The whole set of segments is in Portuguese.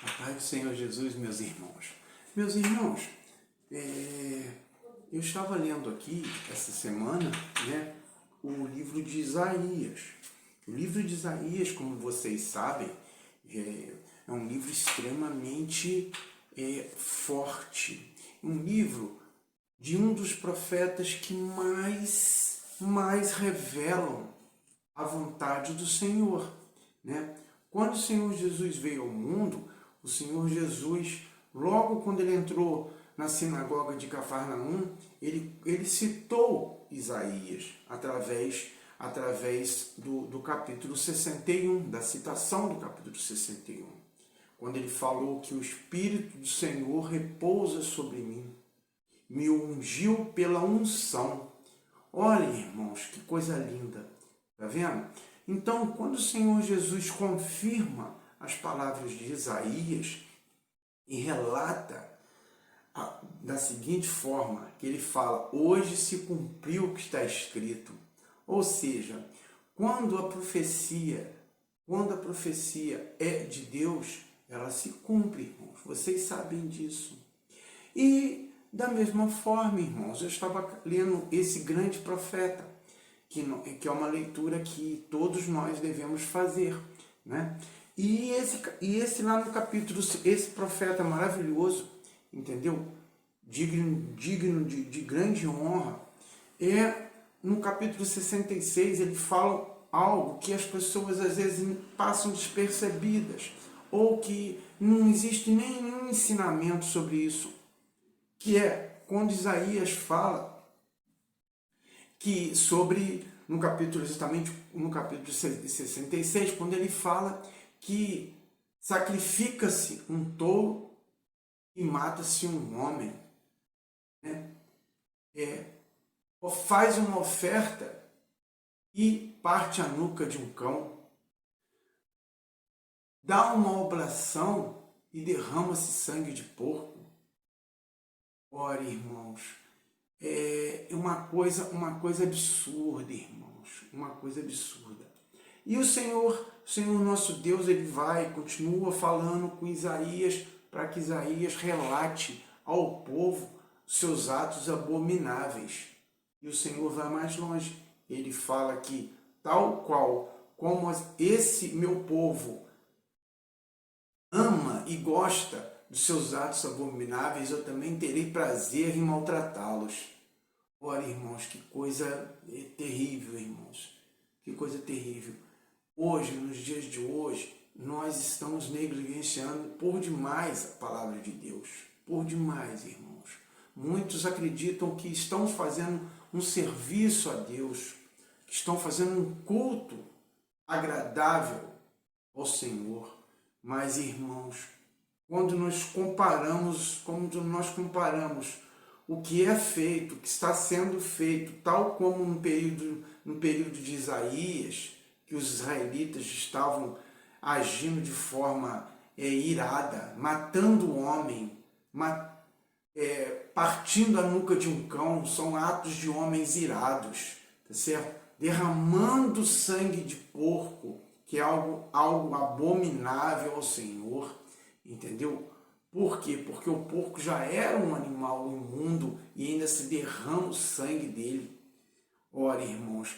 A paz do Senhor Jesus, meus irmãos. Meus irmãos, eu estava lendo aqui, essa semana, o livro de Isaías. O livro de Isaías, como vocês sabem, é um livro extremamente forte. Um livro de um dos profetas que mais revelam a vontade do Senhor, né? Quando o Senhor Jesus veio ao mundo, o Senhor Jesus, logo quando ele entrou na sinagoga de Cafarnaum, ele citou Isaías através do capítulo 61, da citação do capítulo 61, quando ele falou que o Espírito do Senhor repousa sobre mim, me ungiu pela unção. Olha, irmãos, que coisa linda, tá vendo? Então, quando o Senhor Jesus confirma as palavras de Isaías e relata da seguinte forma, que ele fala: hoje se cumpriu o que está escrito. Ou seja, quando a profecia é de Deus, ela se cumpre, irmãos. Vocês sabem disso. E da mesma forma, irmãos, eu estava lendo esse grande profeta, que é uma leitura que todos nós devemos fazer, né? E esse lá no capítulo, esse profeta maravilhoso, entendeu? Digno de grande honra, no capítulo 66, ele fala algo que as pessoas às vezes passam despercebidas, ou que não existe nenhum ensinamento sobre isso, que é quando Isaías fala que justamente no capítulo 66, quando ele fala que sacrifica-se um touro e mata-se um homem, né? Faz uma oferta e parte a nuca de um cão, dá uma oblação e derrama-se sangue de porco. Ora, irmãos, é uma coisa absurda, irmãos, uma coisa absurda. E o Senhor nosso Deus, ele continua falando com Isaías, para que Isaías relate ao povo seus atos abomináveis. E o Senhor vai mais longe. Ele fala que, tal qual como esse meu povo ama e gosta dos seus atos abomináveis, eu também terei prazer em maltratá-los. Ora, irmãos, que coisa terrível, irmãos. Que coisa terrível. Hoje, nos dias de hoje, nós estamos negligenciando por demais a palavra de Deus. Por demais, irmãos. Muitos acreditam que estão fazendo um serviço a Deus, que estão fazendo um culto agradável ao Senhor. Mas, irmãos, quando nós comparamos o que é feito, o que está sendo feito, tal como no período de Isaías, que os israelitas estavam agindo de forma irada, matando o homem, partindo a nuca de um cão, são atos de homens irados, tá certo? Derramando sangue de porco, que é algo abominável ao Senhor, entendeu? Por quê? Porque o porco já era um animal imundo e ainda se derrama o sangue dele. Ora, irmãos,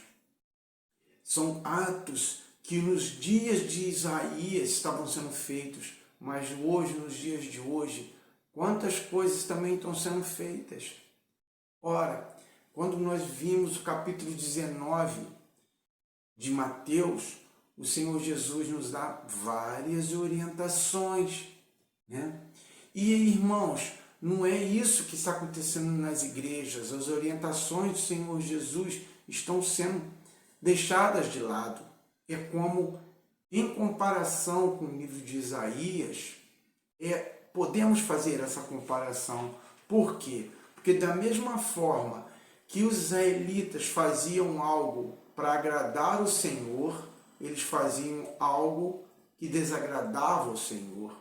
são atos que nos dias de Isaías estavam sendo feitos, mas hoje, nos dias de hoje, quantas coisas também estão sendo feitas. Ora, quando nós vimos o capítulo 19 de Mateus, o Senhor Jesus nos dá várias orientações, né? E, irmãos, não é isso que está acontecendo nas igrejas. As orientações do Senhor Jesus estão sendo deixadas de lado. É como, em comparação com o livro de Isaías, podemos fazer essa comparação. Por quê? Porque da mesma forma que os israelitas faziam algo para agradar o Senhor, eles faziam algo que desagradava o Senhor.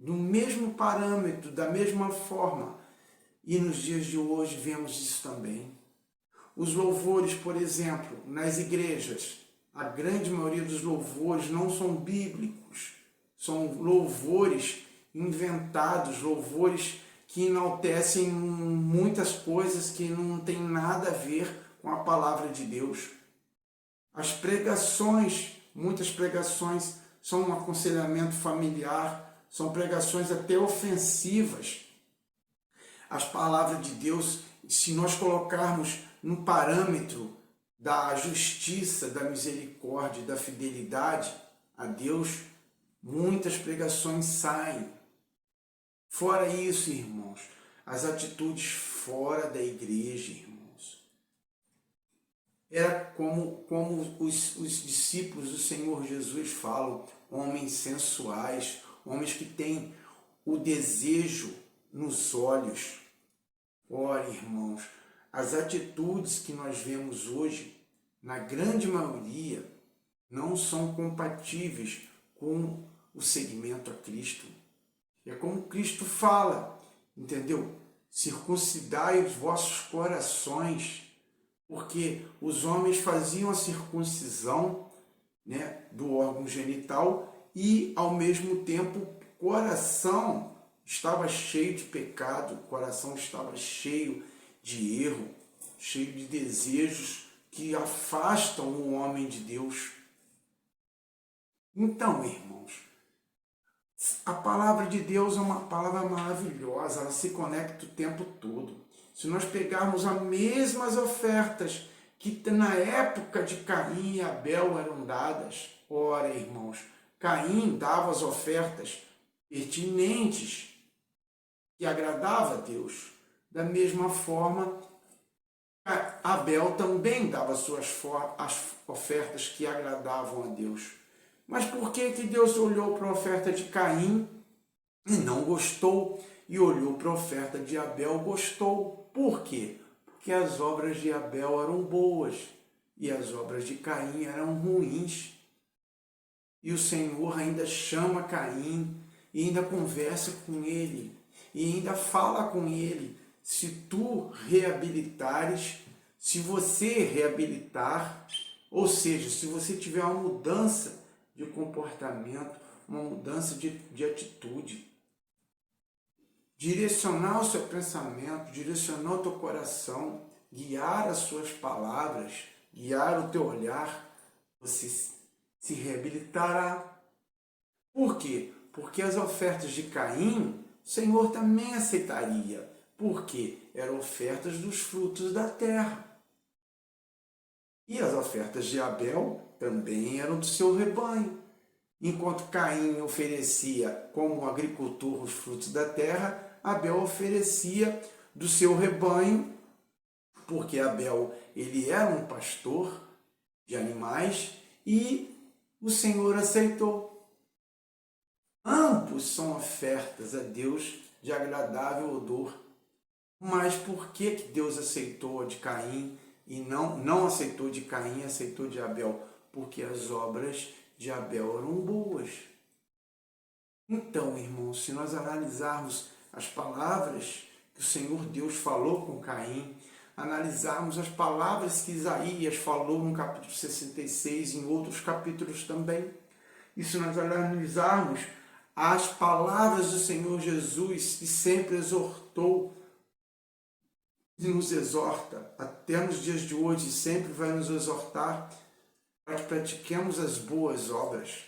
Do mesmo parâmetro, da mesma forma. E nos dias de hoje vemos isso também. Os louvores, por exemplo, nas igrejas, a grande maioria dos louvores não são bíblicos. São louvores inventados, louvores que enaltecem muitas coisas que não tem nada a ver com a palavra de Deus. As pregações, muitas pregações são um aconselhamento familiar, são pregações até ofensivas. As palavras de Deus, se nós colocarmos no parâmetro da justiça, da misericórdia, da fidelidade a Deus, muitas pregações saem. Fora isso, irmãos, as atitudes fora da igreja, irmãos. Era como os discípulos do Senhor Jesus falam, homens sensuais, homens que têm o desejo nos olhos. Ora, irmãos, as atitudes que nós vemos hoje, na grande maioria, não são compatíveis com o seguimento a Cristo. É como Cristo fala, entendeu? Circuncidai os vossos corações, porque os homens faziam a circuncisão, né, do órgão genital e, ao mesmo tempo, o coração estava cheio de pecado, o coração estava cheio de erro, cheio de desejos que afastam o homem de Deus. Então, irmãos, a palavra de Deus é uma palavra maravilhosa, ela se conecta o tempo todo. Se nós pegarmos as mesmas ofertas que na época de Caim e Abel eram dadas, ora, irmãos, Caim dava as ofertas pertinentes que agradava a Deus. Da mesma forma, Abel também dava as ofertas que agradavam a Deus. Mas por que Deus olhou para a oferta de Caim e não gostou, e olhou para a oferta de Abel e gostou? Por quê? Porque as obras de Abel eram boas e as obras de Caim eram ruins. E o Senhor ainda chama Caim e ainda conversa com ele e ainda fala com ele. Se tu reabilitares, se você reabilitar, ou seja, se você tiver uma mudança de comportamento, uma mudança de atitude, direcionar o seu pensamento, direcionar o teu coração, guiar as suas palavras, guiar o teu olhar, você se reabilitará. Por quê? Porque as ofertas de Caim, o Senhor também aceitaria. Por quê? Eram ofertas dos frutos da terra. E as ofertas de Abel também eram do seu rebanho. Enquanto Caim oferecia como agricultor os frutos da terra, Abel oferecia do seu rebanho, porque Abel ele era um pastor de animais e o Senhor aceitou. Ambos são ofertas a Deus de agradável odor. Mas por que Deus aceitou a de Caim e não aceitou de Caim e aceitou de Abel? Porque as obras de Abel eram boas. Então, irmãos, se nós analisarmos as palavras que o Senhor Deus falou com Caim, analisarmos as palavras que Isaías falou no capítulo 66 e em outros capítulos também, e se nós analisarmos as palavras do Senhor Jesus, que sempre exortou e nos exorta, até nos dias de hoje, sempre vai nos exortar para que pratiquemos as boas obras.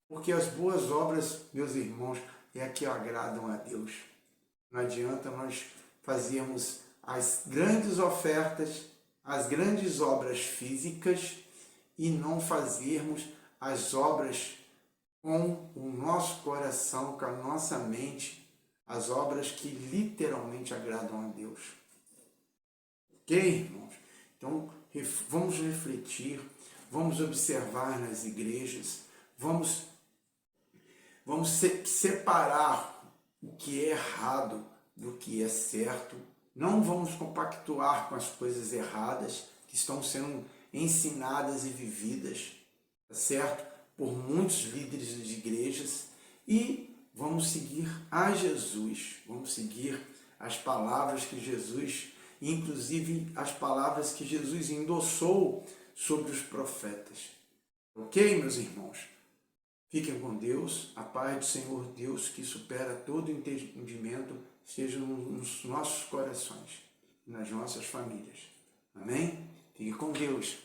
Porque as boas obras, meus irmãos, é a que agradam a Deus. Não adianta nós fazermos as grandes ofertas, as grandes obras físicas e não fazermos as obras com o nosso coração, com a nossa mente, as obras que literalmente agradam a Deus. Ok, irmãos? Então, vamos refletir, vamos observar nas igrejas, vamos separar o que é errado do que é certo, não vamos compactuar com as coisas erradas que estão sendo ensinadas e vividas, tá certo? Por muitos líderes de igrejas, e vamos seguir a Jesus, vamos seguir as palavras que Jesus, inclusive as palavras que Jesus endossou sobre os profetas. Ok, meus irmãos? Fiquem com Deus, a paz do Senhor Deus, que supera todo entendimento, seja nos nossos corações, nas nossas famílias. Amém? Fique com Deus.